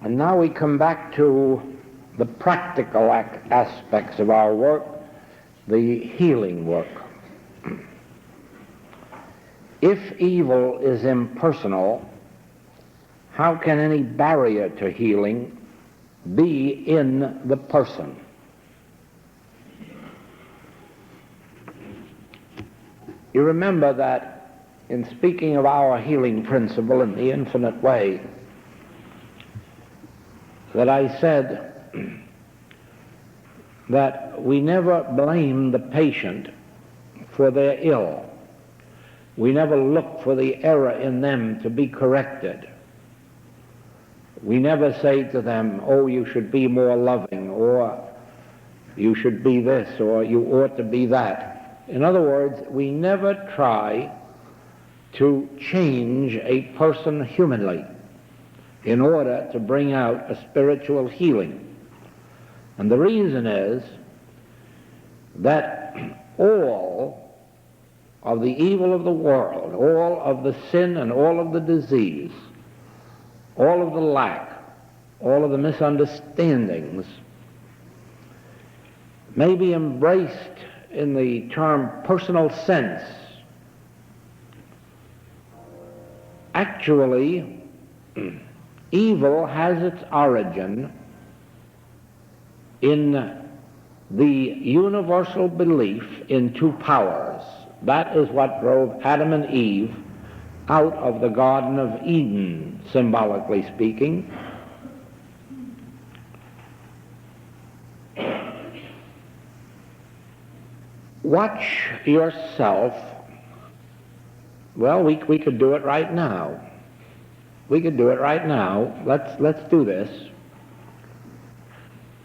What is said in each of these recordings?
And now we come back to the practical aspects of our work, the healing work. If evil is impersonal, how can any barrier to healing be in the person? You remember that in speaking of our healing principle in the infinite way, that I said that we never blame the patient for their ill. We never look for the error in them to be corrected. We never say to them, oh, you should be more loving, or you should be this, or you ought to be that. In other words, we never try to change a person humanly in order to bring out a spiritual healing. And the reason is that all of the evil of the world, all of the sin and all of the disease, all of the lack, all of the misunderstandings may be embraced in the term personal sense. Actually, evil has its origin in the universal belief in two powers. That is what drove Adam and Eve out of the Garden of Eden, symbolically speaking. Watch yourself. Well, we could do it right now. We could do it right now. Let's do this.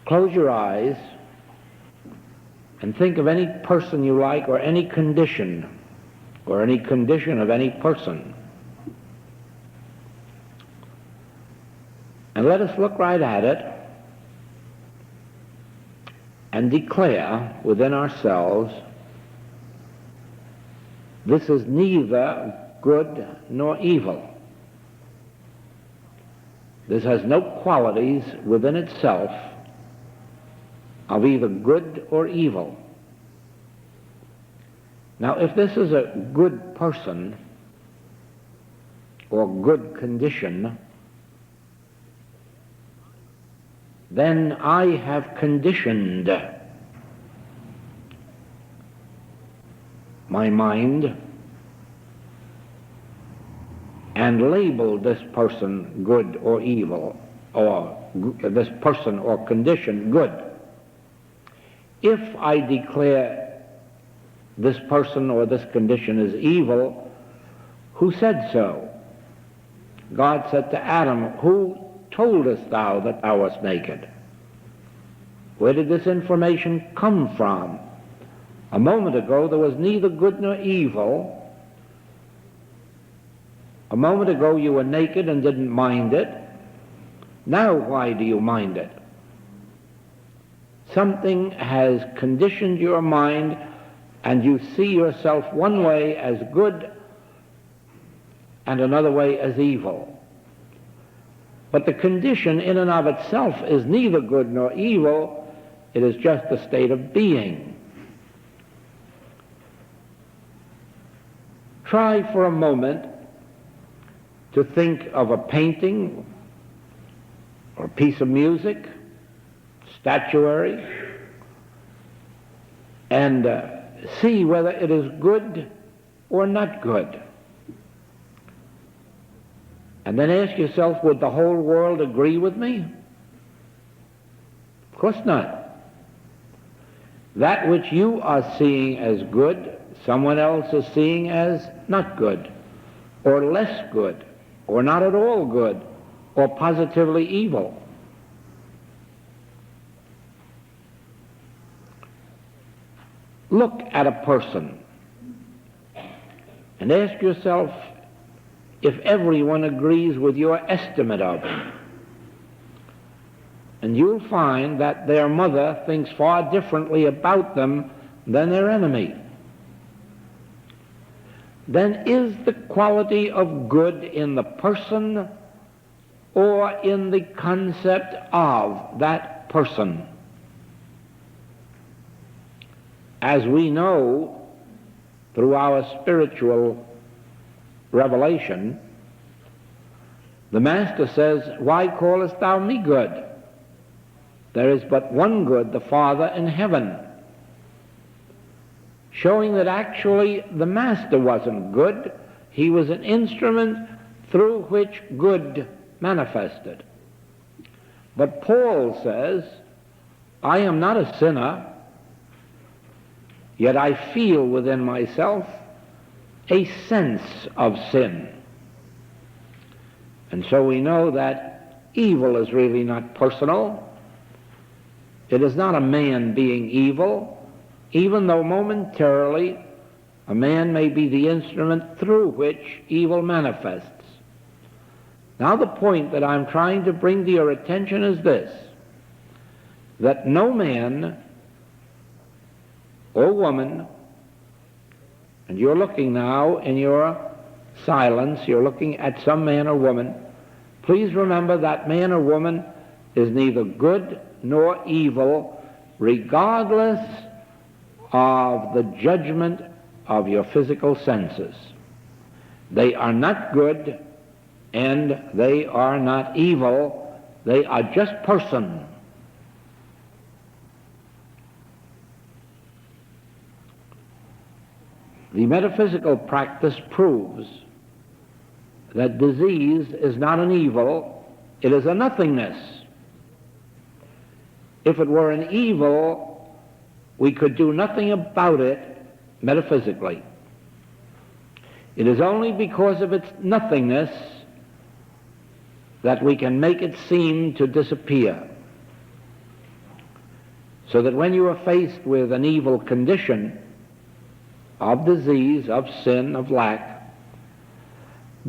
Close your eyes and think of any person you like, or any condition of any person. And let us look right at it and declare within ourselves, this is neither good nor evil. This has no qualities within itself of either good or evil. Now, if this is a good person or good condition, then I have conditioned my mind and labeled this person good or evil, or this person or condition good. If I declare this person or this condition is evil, who said so? God said to Adam, who toldest thou that thou wast naked? Where did this information come from? A moment ago there was neither good nor evil. A moment ago you were naked and didn't mind it. Now why do you mind it? Something has conditioned your mind, and you see yourself one way as good and another way as evil. But the condition in and of itself is neither good nor evil. It is just a state of being. Try for a moment to think of a painting or a piece of music, statuary, and see whether it is good or not good. And then ask yourself, would the whole world agree with me? Of course not. That which you are seeing as good, someone else is seeing as not good, or less good, or not at all good, or positively evil. Look at a person and ask yourself if everyone agrees with your estimate of him. And you'll find that their mother thinks far differently about them than their enemy. Then is the quality of good in the person or in the concept of that person. As we know through our spiritual revelation, the Master says, "Why callest thou me good? There is but one good, the Father in heaven." Showing that actually the Master wasn't good, he was an instrument through which good manifested. But Paul says, "I am not a sinner, yet I feel within myself a sense of sin." And so we know that evil is really not personal. It is not a man being evil, even though momentarily a man may be the instrument through which evil manifests. Now the point that I'm trying to bring to your attention is this, that no man or woman, and you're looking now in your silence, you're looking at some man or woman, please remember that man or woman is neither good nor evil, regardless of the judgment of your physical senses. They are not good and they are not evil. They are just person. The metaphysical practice proves that disease is not an evil, it is a nothingness. If it were an evil, we could do nothing about it metaphysically. It is only because of its nothingness that we can make it seem to disappear. So that when you are faced with an evil condition of disease, of sin, of lack,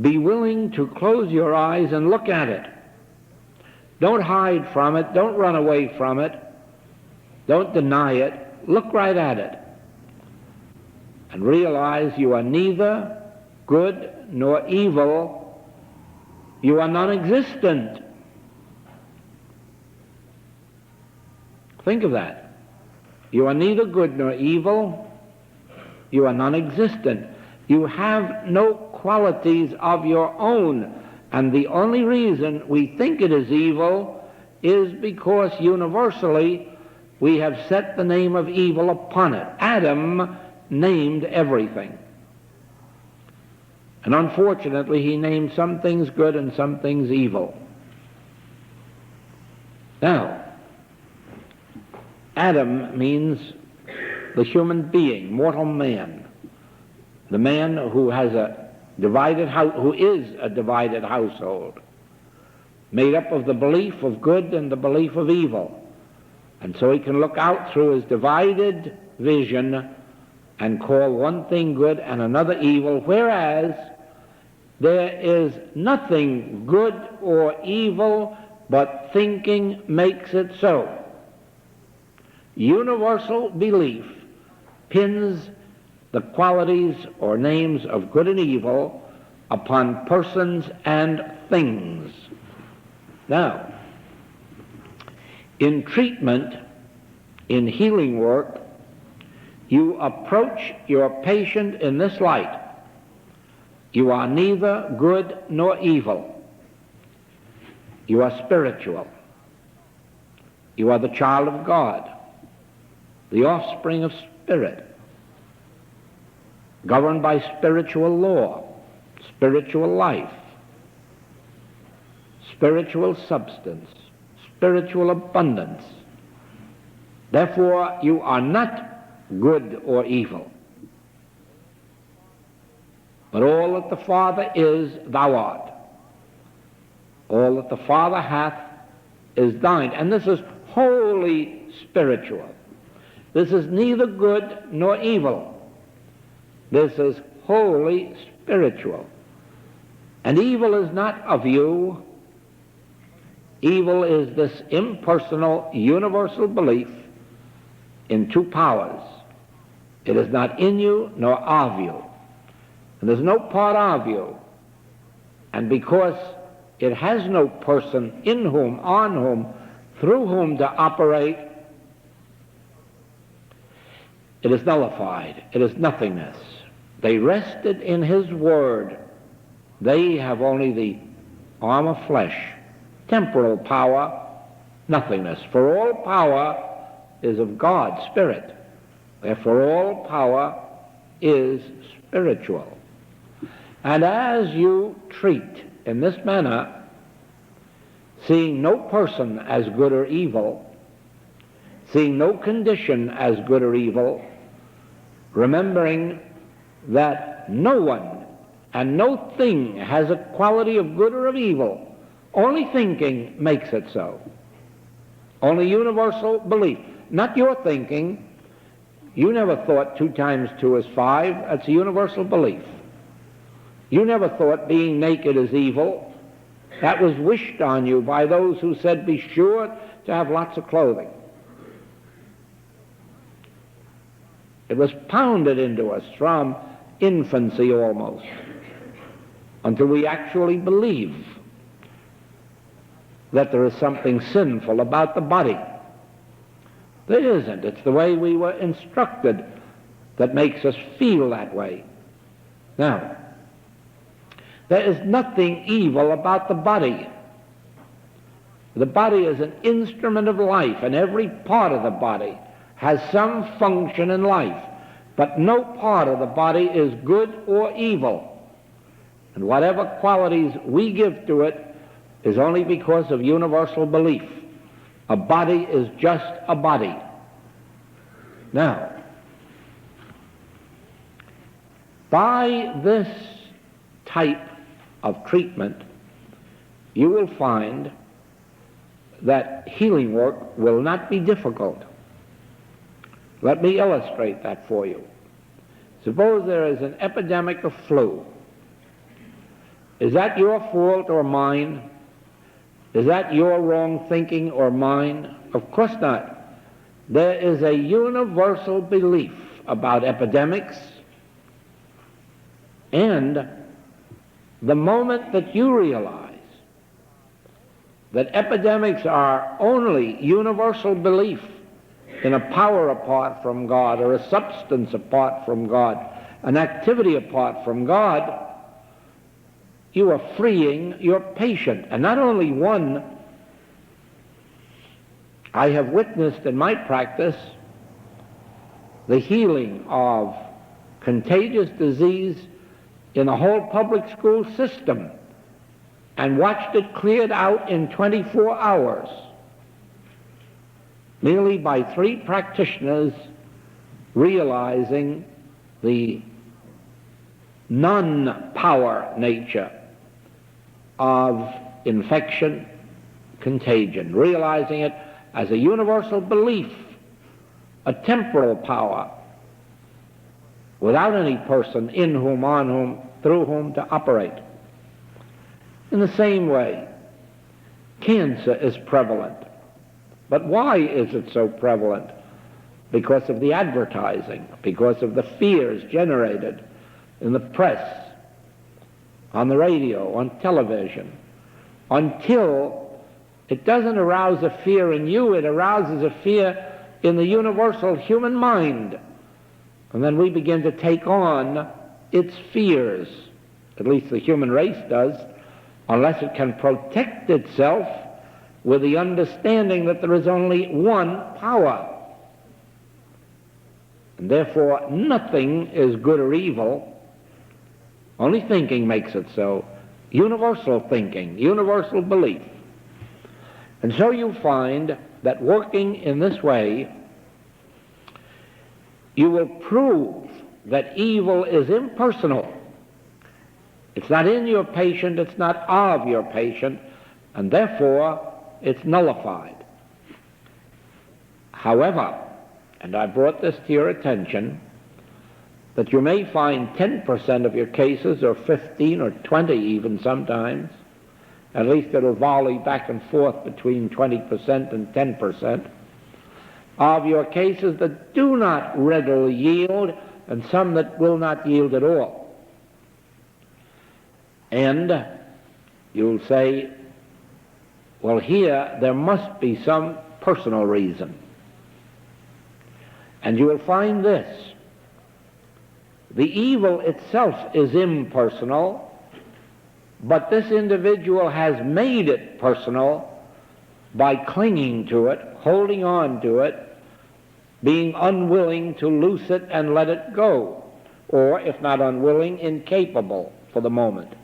be willing to close your eyes and look at it. Don't hide from it. Don't run away from it. Don't deny it. Look right at it and realize you are neither good nor evil. You are non-existent. Think of that. You are neither good nor evil. You are non-existent. You have no qualities of your own. And the only reason we think it is evil is because universally we have set the name of evil upon it. Adam named everything. And unfortunately he named some things good and some things evil. Now, Adam means the human being, mortal man. The man who has a divided house, who is a divided household, made up of the belief of good and the belief of evil. And so he can look out through his divided vision and call one thing good and another evil, whereas there is nothing good or evil, but thinking makes it so. Universal belief pins the qualities or names of good and evil upon persons and things. Now, in treatment, in healing work, you approach your patient in this light. You are neither good nor evil. You are spiritual. You are the child of God, the offspring of spirit, governed by spiritual law, spiritual life, spiritual substance, spiritual abundance. Therefore, you are not good or evil. But all that the Father is, thou art. All that the Father hath is thine. And this is wholly spiritual. This is neither good nor evil. This is wholly spiritual. And evil is not of you. Evil is this impersonal, universal belief in two powers. It is not in you nor of you. And there's no part of you. And because it has no person in whom, on whom, through whom to operate, it is nullified. It is nothingness. They rested in his word. They have only the arm of flesh, temporal power, nothingness. For all power is of God, spirit. Therefore all power is spiritual. And as you treat in this manner, seeing no person as good or evil, seeing no condition as good or evil, remembering that no one and no thing has a quality of good or of evil, only thinking makes it so. Only universal belief. Not your thinking. You never thought 2 times 2 is 5. That's a universal belief. You never thought being naked is evil. That was wished on you by those who said be sure to have lots of clothing. It was pounded into us from infancy almost, until we actually believe that there is something sinful about the body. There isn't. It's the way we were instructed that makes us feel that way. Now, there is nothing evil about the body. The body is an instrument of life, and every part of the body has some function in life. But no part of the body is good or evil. And whatever qualities we give to it is only because of universal belief. A body is just a body. Now, by this type of treatment, you will find that healing work will not be difficult. Let me illustrate that for you. Suppose there is an epidemic of flu. Is that your fault or mine? Is that your wrong thinking or mine? Of course not. There is a universal belief about epidemics, and the moment that you realize that epidemics are only universal belief in a power apart from God, or a substance apart from God, an activity apart from God, you are freeing your patient. And not only one. I have witnessed in my practice the healing of contagious disease in the whole public school system, and watched it cleared out in 24 hours, merely by 3 practitioners realizing the non-power nature of infection, contagion, realizing it as a universal belief, a temporal power, without any person in whom, on whom, through whom to operate. In the same way, cancer is prevalent. But why is it so prevalent? Because of the advertising, because of the fears generated in the press, on the radio, on television, until it doesn't arouse a fear in you, it arouses a fear in the universal human mind. And then we begin to take on its fears, at least the human race does, unless it can protect itself with the understanding that there is only one power. And therefore nothing is good or evil, only thinking makes it so. Universal thinking, universal belief. And so you find that working in this way, you will prove that evil is impersonal. It's not in your patient, it's not of your patient, and therefore it's nullified. However, and I brought this to your attention, that you may find 10% of your cases, or 15 or 20 even sometimes, at least it'll volley back and forth between 20% and 10%, of your cases that do not readily yield, and some that will not yield at all. And you'll say, well, here there must be some personal reason. And you will find this: the evil itself is impersonal, but this individual has made it personal by clinging to it, holding on to it, being unwilling to loose it and let it go, or, if not unwilling, incapable for the moment.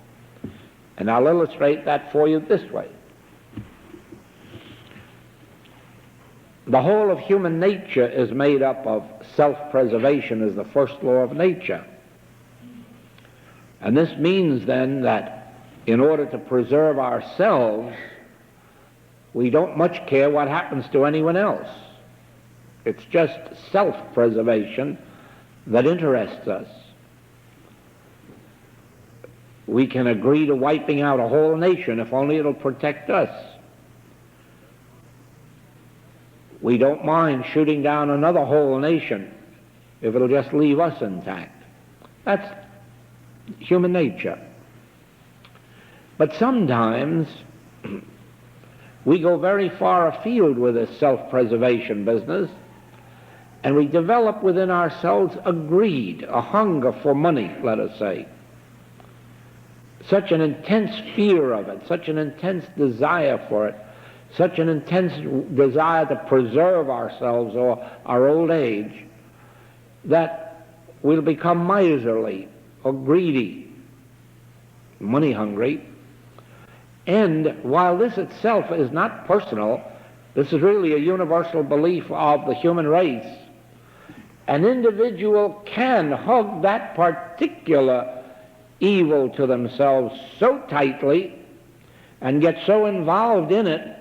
And I'll illustrate that for you this way. The whole of human nature is made up of self-preservation as the first law of nature. And this means then that in order to preserve ourselves, we don't much care what happens to anyone else. It's just self-preservation that interests us. We can agree to wiping out a whole nation if only it'll protect us. We don't mind shooting down another whole nation if it'll just leave us intact. That's human nature. But sometimes we go very far afield with this self-preservation business, and we develop within ourselves a greed, a hunger for money, let us say. Such an intense fear of it, such an intense desire for it, such an intense desire to preserve ourselves or our old age, that we'll become miserly or greedy, money hungry. And while this itself is not personal, this is really a universal belief of the human race. An individual can hug that particular evil to themselves so tightly and get so involved in it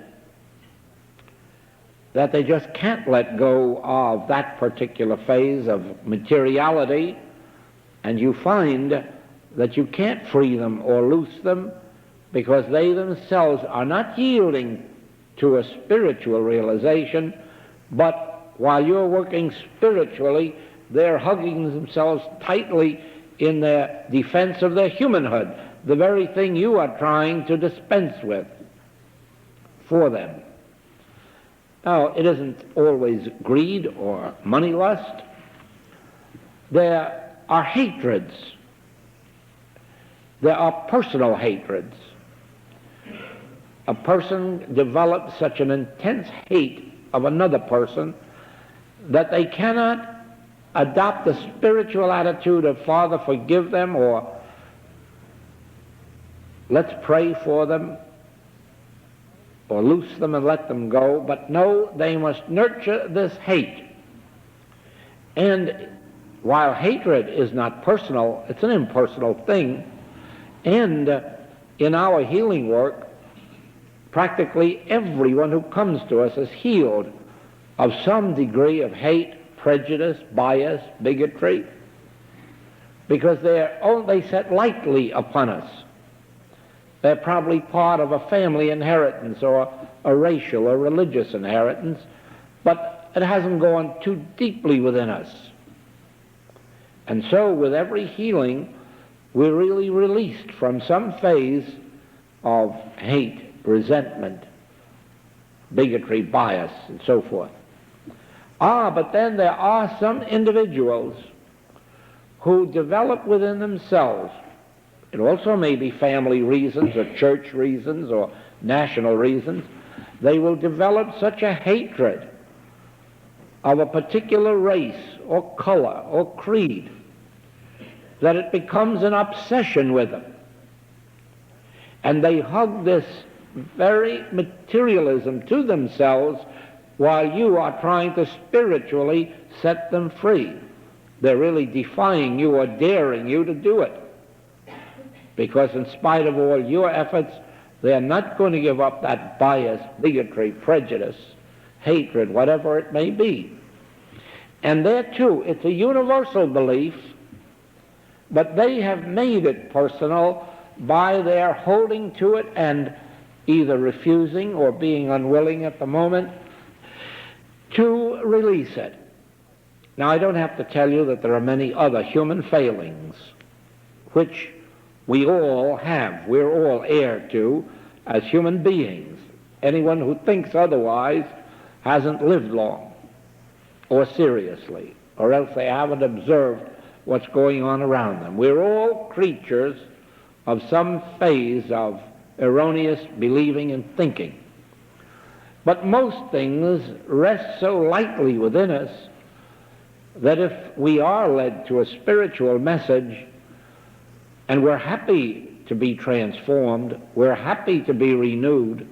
that they just can't let go of that particular phase of materiality, and you find that you can't free them or loose them because they themselves are not yielding to a spiritual realization, but while you're working spiritually, they're hugging themselves tightly in their defense of their humanhood, the very thing you are trying to dispense with for them. Now, it isn't always greed or money lust. There are hatreds. There are personal hatreds. A person develops such an intense hate of another person that they cannot adopt the spiritual attitude of Father, forgive them, or let's pray for them, or loose them and let them go. But no, they must nurture this hate. And while hatred is not personal, it's an impersonal thing. And in our healing work, practically everyone who comes to us is healed of some degree of hate, prejudice, bias, bigotry, because they set lightly upon us. They're probably part of a family inheritance or a racial or religious inheritance, but it hasn't gone too deeply within us. And so with every healing, we're really released from some phase of hate, resentment, bigotry, bias, and so forth. But then there are some individuals who develop within themselves, it also may be family reasons or church reasons or national reasons, they will develop such a hatred of a particular race or color or creed that it becomes an obsession with them. And they hug this very materialism to themselves while you are trying to spiritually set them free. They're really defying you or daring you to do it, because in spite of all your efforts, they're not going to give up that bias, bigotry, prejudice, hatred, whatever it may be. And there too, it's a universal belief, but they have made it personal by their holding to it and either refusing or being unwilling at the moment to release it. Now, I don't have to tell you that there are many other human failings which we all have, we're all heir to as human beings. Anyone who thinks otherwise hasn't lived long or seriously, or else they haven't observed what's going on around them. We're all creatures of some phase of erroneous believing and thinking. But most things rest so lightly within us that if we are led to a spiritual message and we're happy to be transformed, we're happy to be renewed,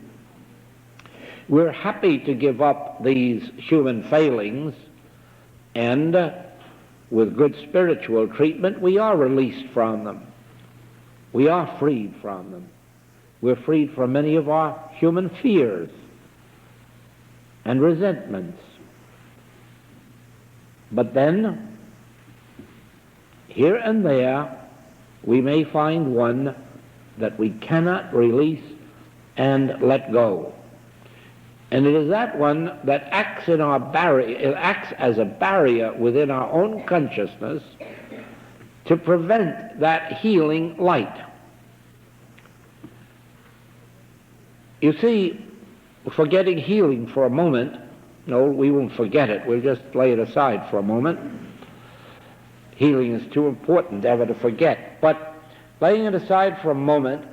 we're happy to give up these human failings, and with good spiritual treatment, we are released from them. We are freed from them. We're freed from many of our human fears and resentments. But then, here and there, we may find one that we cannot release and let go. And it is that one that acts in our barrier, it acts as a barrier within our own consciousness to prevent that healing light. You see, forgetting healing for a moment, no, we won't forget it, we'll just lay it aside for a moment. Healing is too important ever to forget. But laying it aside for a moment,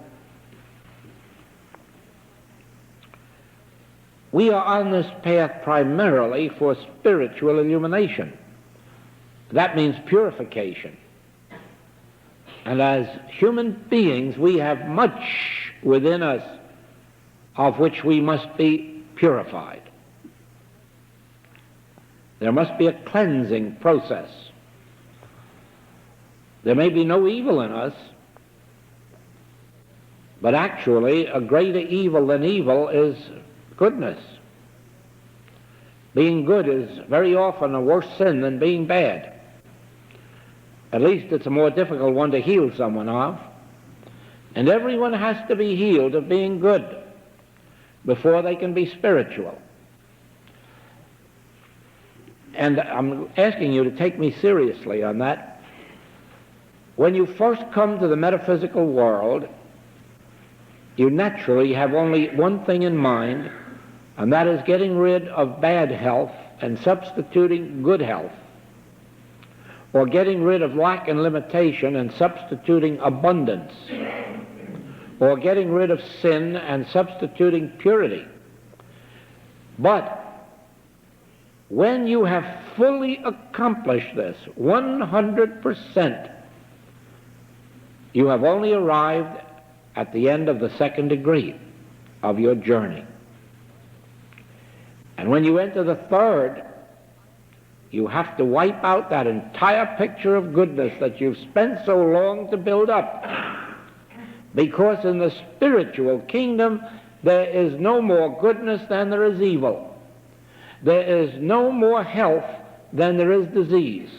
we are on this path primarily for spiritual illumination. That means purification. And as human beings, we have much within us of which we must be purified. There must be a cleansing process. There may be no evil in us, but actually a greater evil than evil is goodness. Being good is very often a worse sin than being bad. At least it's a more difficult one to heal someone of. And everyone has to be healed of being good before they can be spiritual. And I'm asking you to take me seriously on that. When you first come to the metaphysical world, you naturally have only one thing in mind, and that is getting rid of bad health and substituting good health, or getting rid of lack and limitation and substituting abundance, or getting rid of sin and substituting purity. But when you have fully accomplished this, 100%, you have only arrived at the end of the second degree of your journey. And when you enter the third, you have to wipe out that entire picture of goodness that you've spent so long to build up. Because in the spiritual kingdom, there is no more goodness than there is evil. There is no more health than there is disease.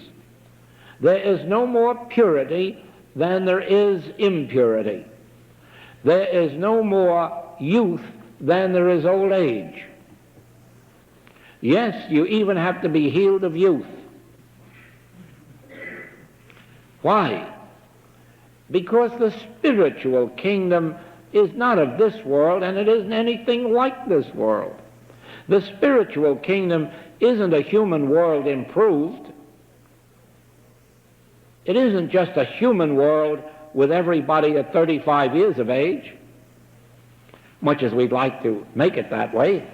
There is no more purity than there is impurity. There is no more youth than there is old age. Yes, you even have to be healed of youth. Why? Because the spiritual kingdom is not of this world, and it isn't anything like this world. The spiritual kingdom isn't a human world improved. It isn't just a human world with everybody at 35 years of age, much as we'd like to make it that way.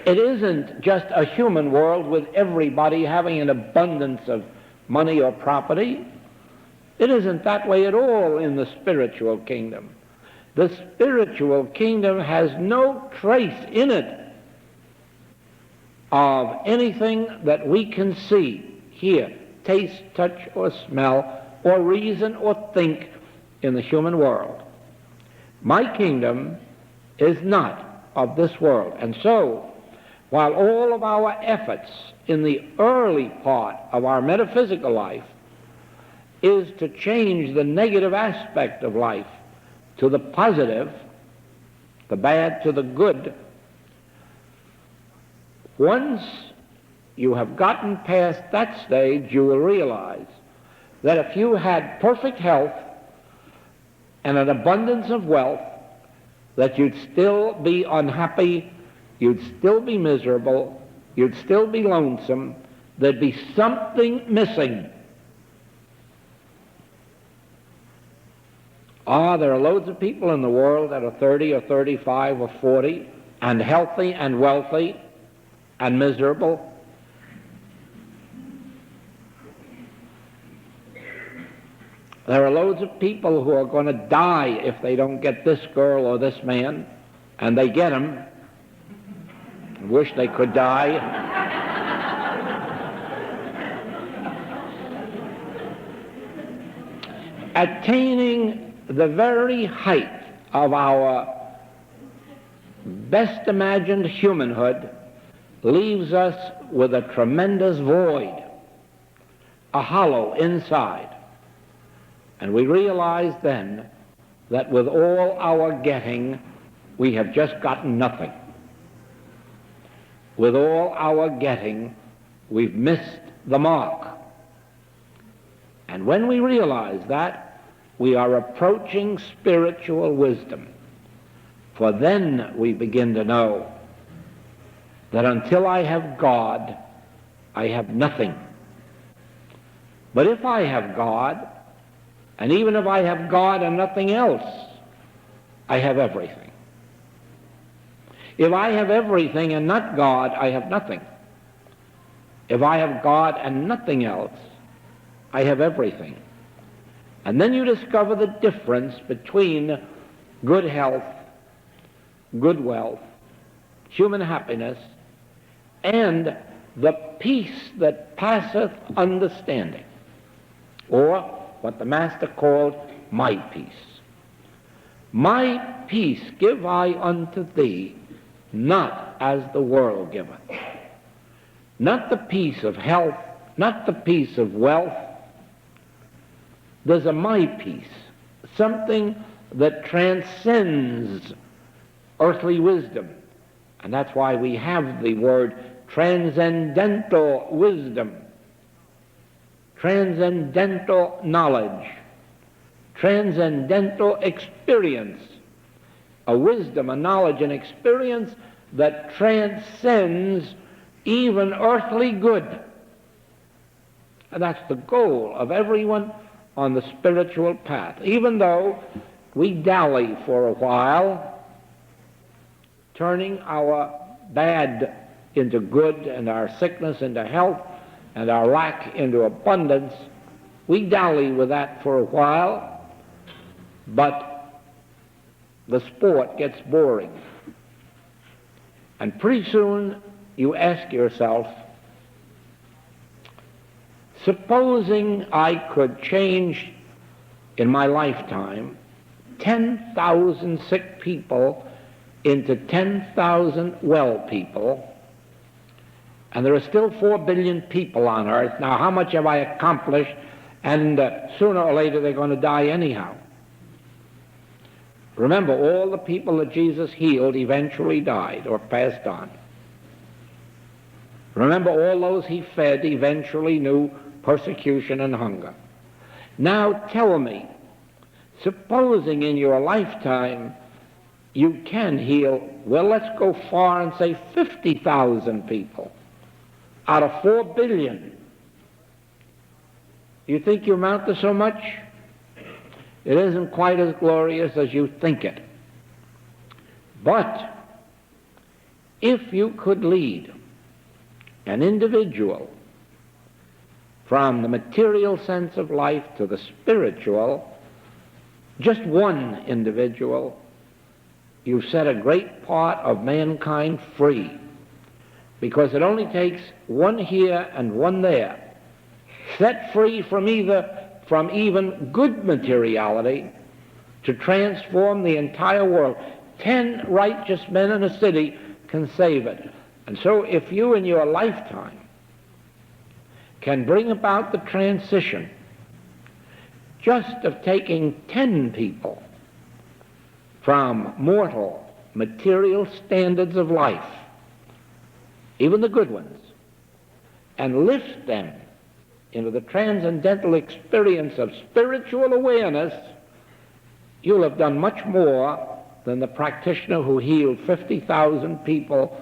It isn't just a human world with everybody having an abundance of money or property. It isn't that way at all in the spiritual kingdom. The spiritual kingdom has no trace in it of anything that we can see, hear, taste, touch, or smell, or reason, or think in the human world. My kingdom is not of this world. And so, while all of our efforts in the early part of our metaphysical life is to change the negative aspect of life to the positive, the bad to the good, once you have gotten past that stage, you will realize that if you had perfect health and an abundance of wealth, that you'd still be unhappy, you'd still be miserable, you'd still be lonesome, there'd be something missing. There are loads of people in the world that are 30 or 35 or 40 and healthy and wealthy and miserable. There are loads of people who are going to die if they don't get this girl or this man, and they get him. Wish they could die. Attaining the very height of our best imagined humanhood leaves us with a tremendous void, a hollow inside. And we realize then that with all our getting, we have just gotten nothing. With all our getting, we've missed the mark. And when we realize that, we are approaching spiritual wisdom. For then we begin to know that until I have God, I have nothing. But if I have God, and even if I have God and nothing else, I have everything. If I have everything and not God, I have nothing. If I have God and nothing else, I have everything. And then you discover the difference between good health, good wealth, human happiness, and the peace that passeth understanding, or what the Master called my peace. My peace give I unto thee, not as the world giveth. Not the peace of health, not the peace of wealth. There's a my peace, something that transcends earthly wisdom. And that's why we have the word transcendental wisdom, transcendental knowledge, transcendental experience, a wisdom, a knowledge, an experience that transcends even earthly good. And that's the goal of everyone on the spiritual path. Even though we dally for a while, turning our bad into good and our sickness into health and our lack into abundance, we dally with that for a while, but the sport gets boring. And pretty soon you ask yourself, supposing I could change in my lifetime 10,000 sick people into 10,000 well people, and there are still 4 billion people on earth. Now, how much have I accomplished? And sooner or later they're going to die anyhow. Remember, all the people that Jesus healed eventually died or passed on. Remember, all those he fed eventually knew persecution and hunger. Now tell me, supposing in your lifetime you can heal, well, let's go far and say 50,000 people out of 4 billion. You think you amount to so much? It isn't quite as glorious as you think it. But if you could lead an individual from the material sense of life to the spiritual, just one individual, you've set a great part of mankind free, because it only takes one here and one there, set free from even good materiality, to transform the entire world. 10 righteous men in a city can save it. And so if you in your lifetime can bring about the transition just of taking 10 people from mortal, material standards of life, even the good ones, and lift them into the transcendental experience of spiritual awareness, you'll have done much more than the practitioner who healed 50,000 people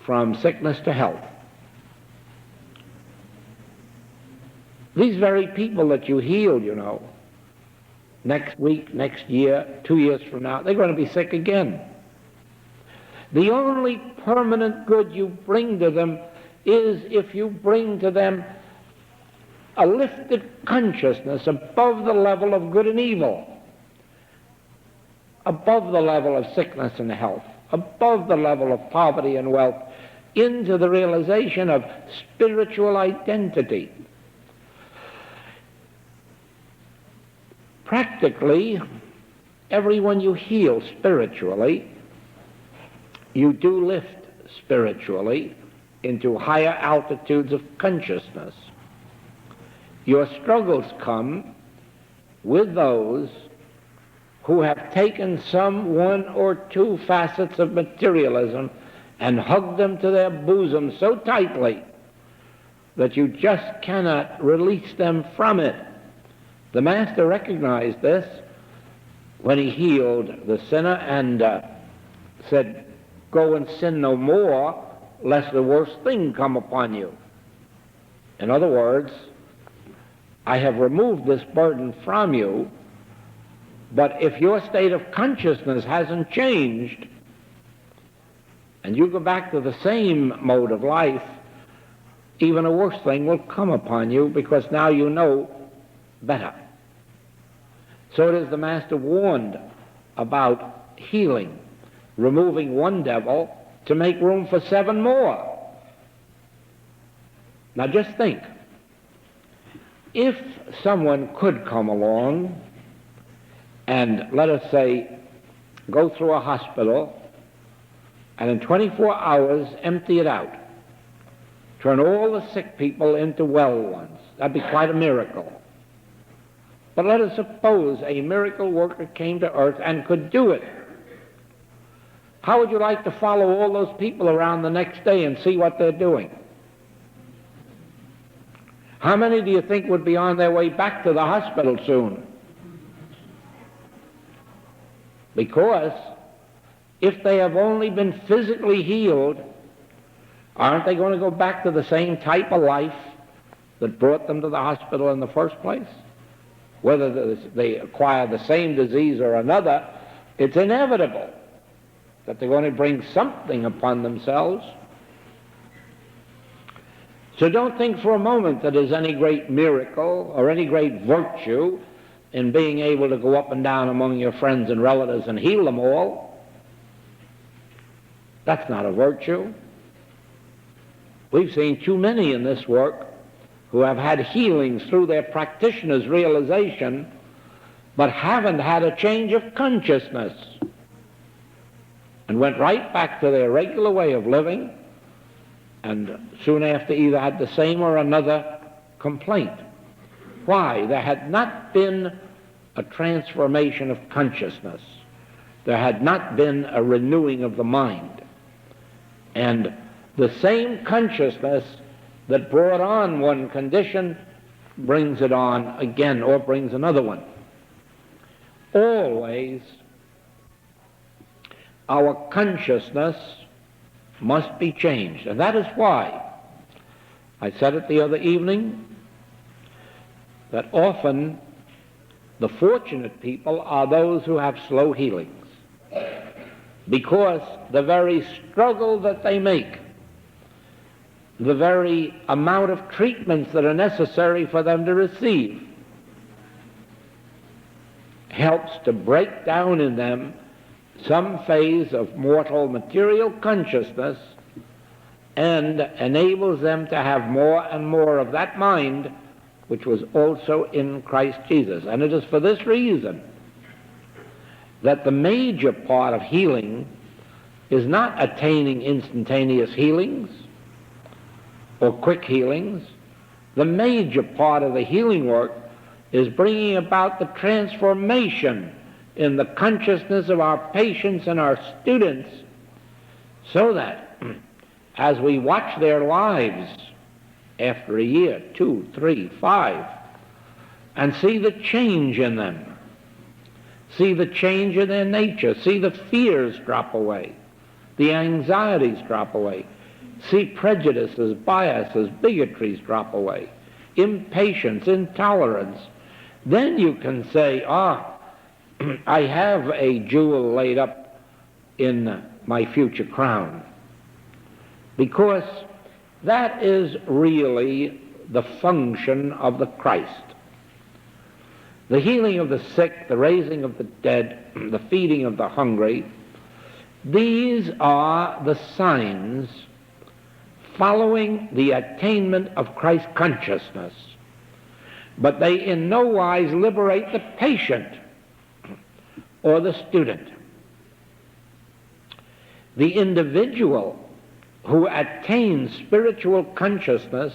from sickness to health. These very people that you healed, you know, next week, next year, 2 years from now, they're going to be sick again. The only permanent good you bring to them is if you bring to them a lifted consciousness above the level of good and evil, above the level of sickness and health, above the level of poverty and wealth, into the realization of spiritual identity. Practically, everyone you heal spiritually, you do lift spiritually into higher altitudes of consciousness. Your struggles come with those who have taken some one or two facets of materialism and hugged them to their bosom so tightly that you just cannot release them from it. The Master recognized this when he healed the sinner and said, "Go and sin no more, lest the worst thing come upon you." In other words, I have removed this burden from you, but if your state of consciousness hasn't changed, and you go back to the same mode of life, even a worse thing will come upon you, because now you know better. So it is the Master warned about healing, removing one devil to make room for 7 more. Now just think, if someone could come along and, let us say, go through a hospital and in 24 hours empty it out, turn all the sick people into well ones, that'd be quite a miracle. But let us suppose a miracle worker came to earth and could do it. How would you like to follow all those people around the next day and see what they're doing? How many do you think would be on their way back to the hospital soon? Because if they have only been physically healed, aren't they going to go back to the same type of life that brought them to the hospital in the first place? Whether they acquire the same disease or another, it's inevitable that they're going to bring something upon themselves. So don't think for a moment that there's any great miracle or any great virtue in being able to go up and down among your friends and relatives and heal them all. That's not a virtue. We've seen too many in this work who have had healings through their practitioner's realization, but haven't had a change of consciousness, and went right back to their regular way of living, and soon after either had the same or another complaint. Why? There had not been a transformation of consciousness. There had not been a renewing of the mind. And the same consciousness that brought on one condition brings it on again, or brings another one. Always our consciousness must be changed, and that is why I said it the other evening that often the fortunate people are those who have slow healings, because the very struggle that they make, the very amount of treatments that are necessary for them to receive, helps to break down in them some phase of mortal material consciousness and enables them to have more and more of that mind which was also in Christ Jesus. And it is for this reason that the major part of healing is not attaining instantaneous healings or quick healings. The major part of the healing work is bringing about the transformation in the consciousness of our patients and our students, so that as we watch their lives after a year, 2, 3, 5, and see the change in them. See the change in their nature. See the fears drop away. The anxieties drop away. See prejudices, biases, bigotries drop away. Impatience, intolerance. Then you can say, I have a jewel laid up in my future crown. Because that is really the function of the Christ. The healing of the sick, the raising of the dead, the feeding of the hungry, these are the signs following the attainment of Christ consciousness. But they in no wise liberate the patient or the student. The individual who attains spiritual consciousness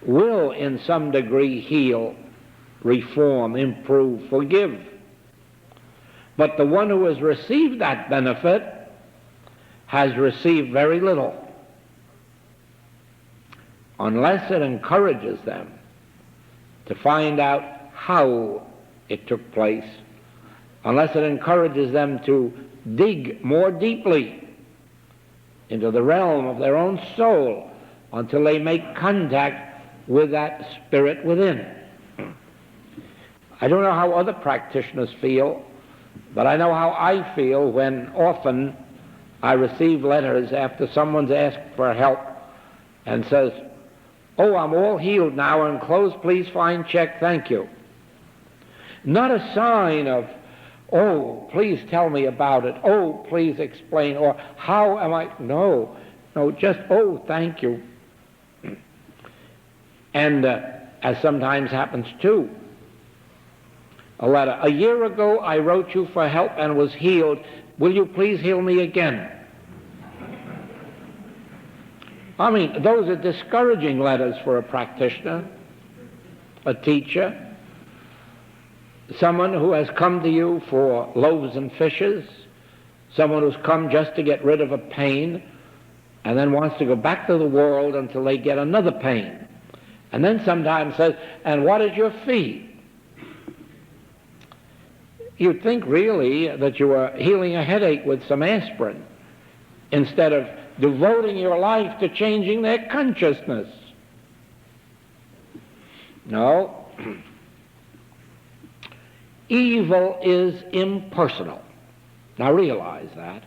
will in some degree heal, reform, improve, forgive. But the one who has received that benefit has received very little, unless it encourages them to find out how it took place, unless it encourages them to dig more deeply into the realm of their own soul until they make contact with that spirit within. I don't know how other practitioners feel, but I know how I feel when often I receive letters after someone's asked for help and says, "Oh, I'm all healed now, enclosed, please find check, thank you." Not a sign of, "Oh, please tell me about it. Oh, please explain," or "How am I?" No, just, "Oh, thank you." And as sometimes happens too, a letter, "A year ago I wrote you for help and was healed. Will you please heal me again?" I mean, those are discouraging letters for a practitioner, a teacher, someone who has come to you for loaves and fishes, someone who's come just to get rid of a pain and then wants to go back to the world until they get another pain. And then sometimes says, "And what is your fee?" You'd think really that you are healing a headache with some aspirin instead of devoting your life to changing their consciousness. No. Evil is impersonal. Now realize that.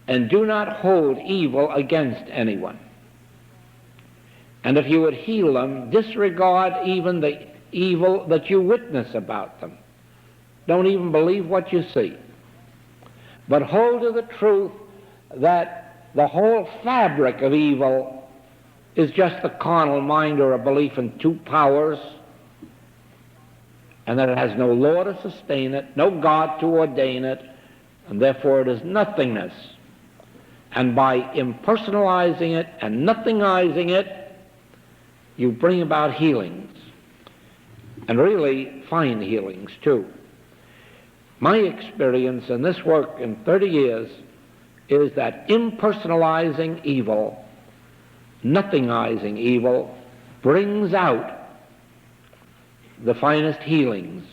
And do not hold evil against anyone. And if you would heal them, disregard even the evil that you witness about them. Don't even believe what you see. But hold to the truth that the whole fabric of evil is just the carnal mind or a belief in two powers, and that it has no law to sustain it, no God to ordain it, and therefore it is nothingness. And by impersonalizing it and nothingizing it, you bring about healings, and really fine healings too. My experience in this work in 30 years is that impersonalizing evil, nothingizing evil, brings out the finest healings.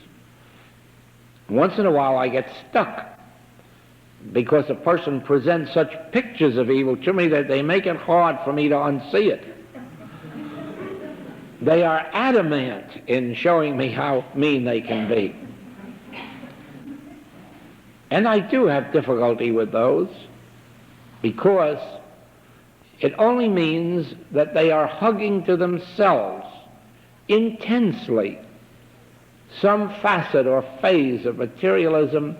Once in a while I get stuck because a person presents such pictures of evil to me that they make it hard for me to unsee it. They are adamant in showing me how mean they can be. And I do have difficulty with those because it only means that they are hugging to themselves intensely some facet or phase of materialism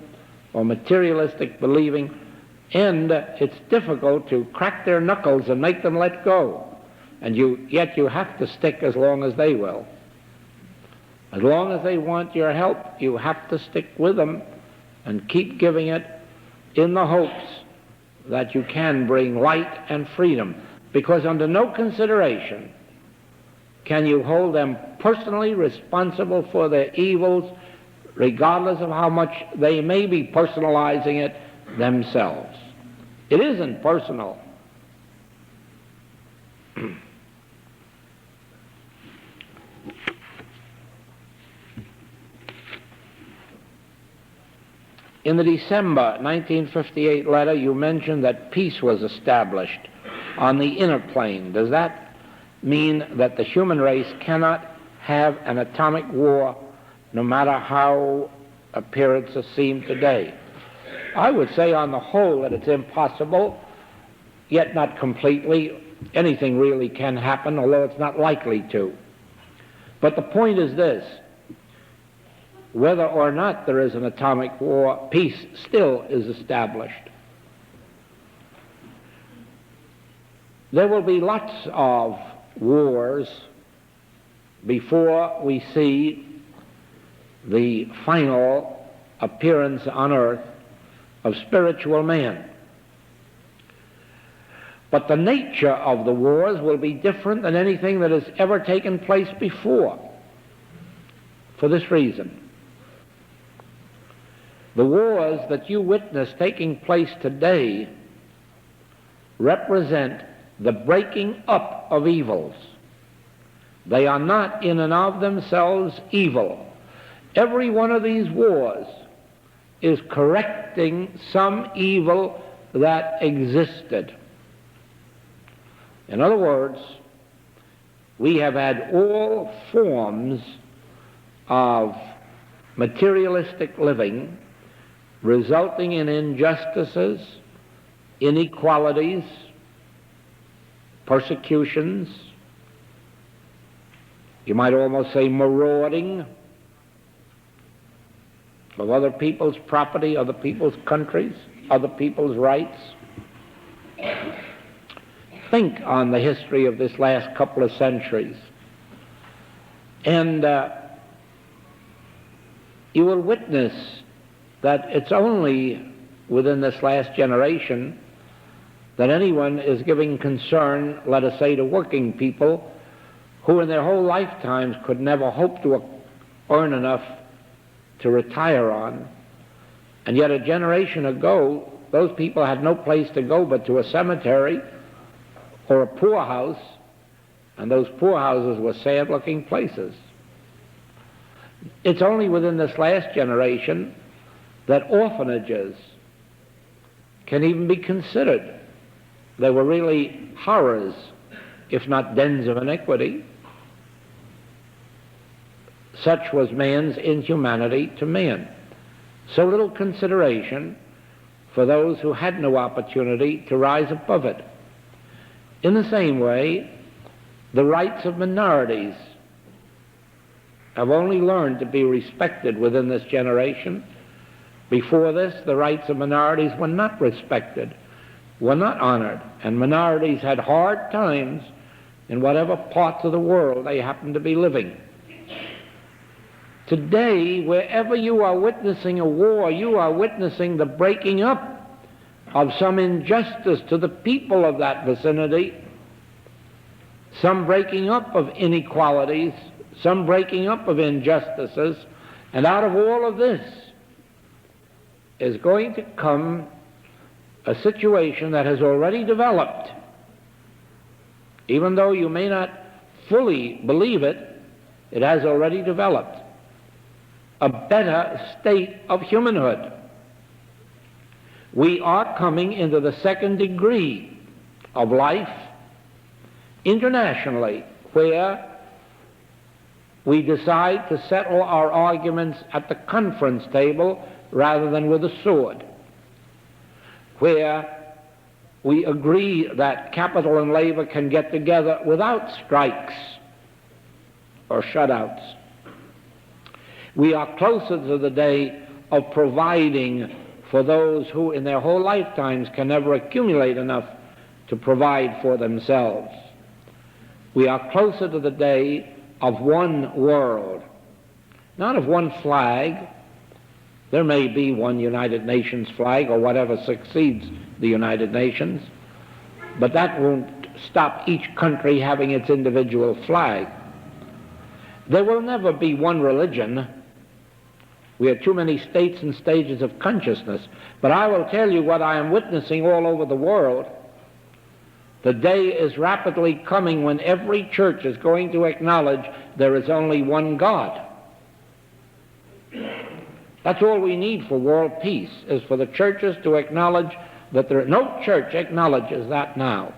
or materialistic believing, and it's difficult to crack their knuckles and make them let go. And yet you have to stick as long as they will. As long as they want your help, you have to stick with them and keep giving it in the hopes that you can bring light and freedom. Because under no consideration can you hold them personally responsible for their evils, regardless of how much they may be personalizing it themselves. It isn't personal. In the December 1958 letter, you mentioned that peace was established on the inner plane. Does that mean that the human race cannot have an atomic war, no matter how appearances seem today? I would say on the whole that it's impossible, yet not completely. Anything really can happen, although it's not likely to. But the point is this: whether or not there is an atomic war, peace still is established. There will be lots of wars before we see the final appearance on earth of spiritual man. But the nature of the wars will be different than anything that has ever taken place before, for this reason. The wars that you witness taking place today represent the breaking up of evils. They are not in and of themselves evil. Every one of these wars is correcting some evil that existed. In other words, we have had all forms of materialistic living resulting in injustices, inequalities, persecutions, you might almost say marauding of other people's property, other people's countries, other people's rights. Think on the history of this last couple of centuries, and you will witness that it's only within this last generation that anyone is giving concern, let us say, to working people who in their whole lifetimes could never hope to earn enough to retire on. And yet a generation ago, those people had no place to go but to a cemetery or a poorhouse, and those poorhouses were sad-looking places. It's only within this last generation that orphanages can even be considered. They were really horrors, if not dens of iniquity. Such was man's inhumanity to man. So little consideration for those who had no opportunity to rise above it. In the same way, the rights of minorities have only learned to be respected within this generation. Before this, the rights of minorities were not respected, were not honored, and minorities had hard times in whatever parts of the world they happened to be living. Today, wherever you are witnessing a war, you are witnessing the breaking up of some injustice to the people of that vicinity, some breaking up of inequalities, some breaking up of injustices, and out of all of this is going to come a situation that has already developed. Even though you may not fully believe it, it has already developed a better state of humanhood. We are coming into the second degree of life internationally, where we decide to settle our arguments at the conference table rather than with a sword, where we agree that capital and labor can get together without strikes or shutouts. We are closer to the day of providing for those who in their whole lifetimes can never accumulate enough to provide for themselves. We are closer to the day of one world, not of one flag. There may be one United Nations flag or whatever succeeds the United Nations, but that won't stop each country having its individual flag. There will never be one religion. We have too many states and stages of consciousness. But I will tell you what I am witnessing all over the world. The day is rapidly coming when every church is going to acknowledge there is only one God. That's all we need for world peace, is for the churches to acknowledge that no church acknowledges that now,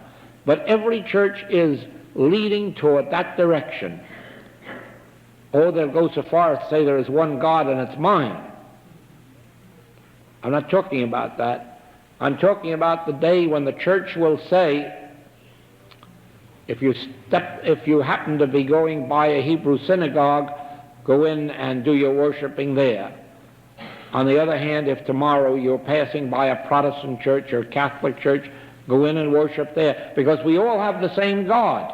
but every church is leading toward that direction. Or they'll go so far as to say there is one God and it's mine. I'm not talking about that. I'm talking about the day when the church will say, if you happen to be going by a Hebrew synagogue, go in and do your worshiping there. On the other hand, if tomorrow you're passing by a Protestant church or Catholic church, go in and worship there, because we all have the same God.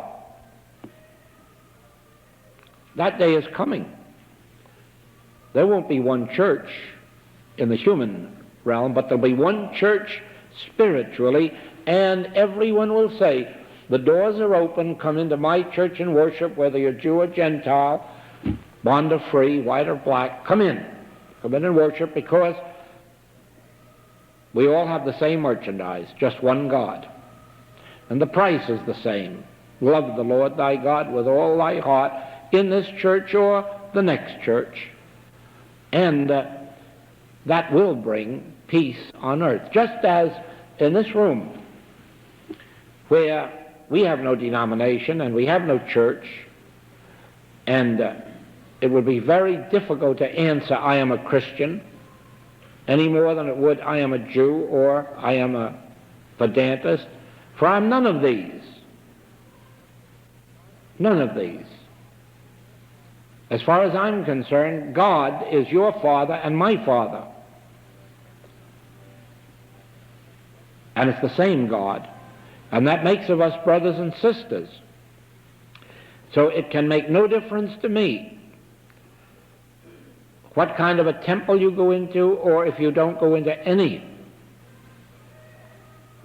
That day is coming. There won't be one church in the human realm, but there'll be one church spiritually, and everyone will say, the doors are open, come into my church and worship, whether you're Jew or Gentile, bond or free, white or black, come in. Come in and worship, because we all have the same merchandise, just one God. And the price is the same. Love the Lord thy God with all thy heart, in this church or the next church. And that will bring peace on earth. Just as in this room, where we have no denomination and we have no church, and it would be very difficult to answer, I am a Christian, any more than it would, I am a Jew or I am a Vedantist, for I'm none of these. None of these. As far as I'm concerned, God is your Father and my Father. And it's the same God. And that makes of us brothers and sisters. So it can make no difference to me what kind of a temple you go into, or if you don't go into any.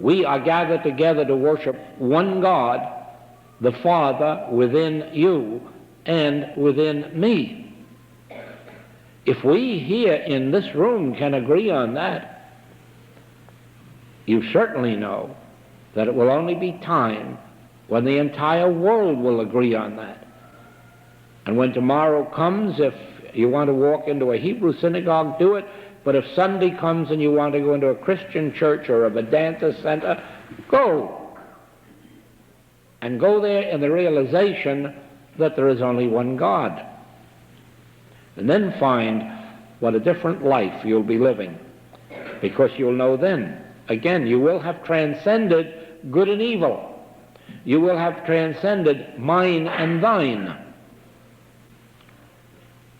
We are gathered together to worship one God, the Father, within you and within me. If we here in this room can agree on that, you certainly know that it will only be time when the entire world will agree on that. And when tomorrow comes, if you want to walk into a Hebrew synagogue, do it. But if Sunday comes and you want to go into a Christian church or a Vedanta center, go. And go there in the realization that there is only one God. And then find what a different life you'll be living. Because you'll know then, again, you will have transcended good and evil. You will have transcended mine and thine.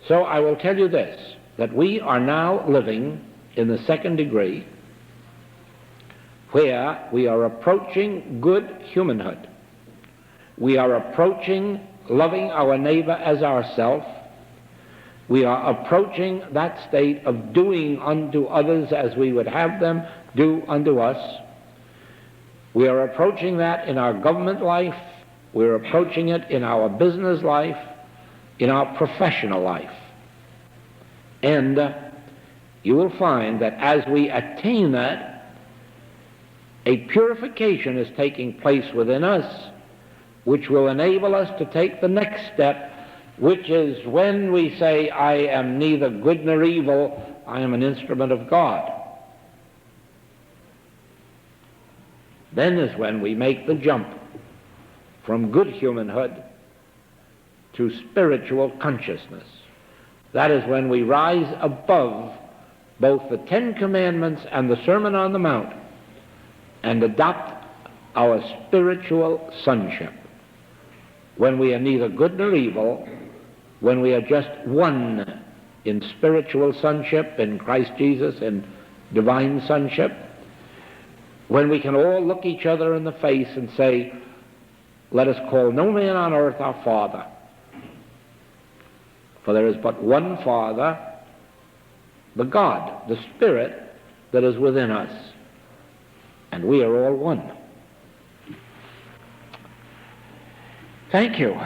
So I will tell you this, that we are now living in the second degree, where we are approaching good humanhood. We are approaching loving our neighbor as ourself. We are approaching that state of doing unto others as we would have them do unto us. We are approaching that in our government life. We're approaching it in our business life, in our professional life. And you will find that as we attain that, a purification is taking place within us, which will enable us to take the next step, which is when we say, I am neither good nor evil, I am an instrument of God. Then is when we make the jump from good humanhood to spiritual consciousness. That is when we rise above both the Ten Commandments and the Sermon on the Mount and adopt our spiritual sonship. When we are neither good nor evil, when we are just one in spiritual sonship in Christ Jesus, in divine sonship, when we can all look each other in the face and say, let us call no man on earth our Father, for there is but one Father, the God, the Spirit that is within us, and we are all one. Thank you.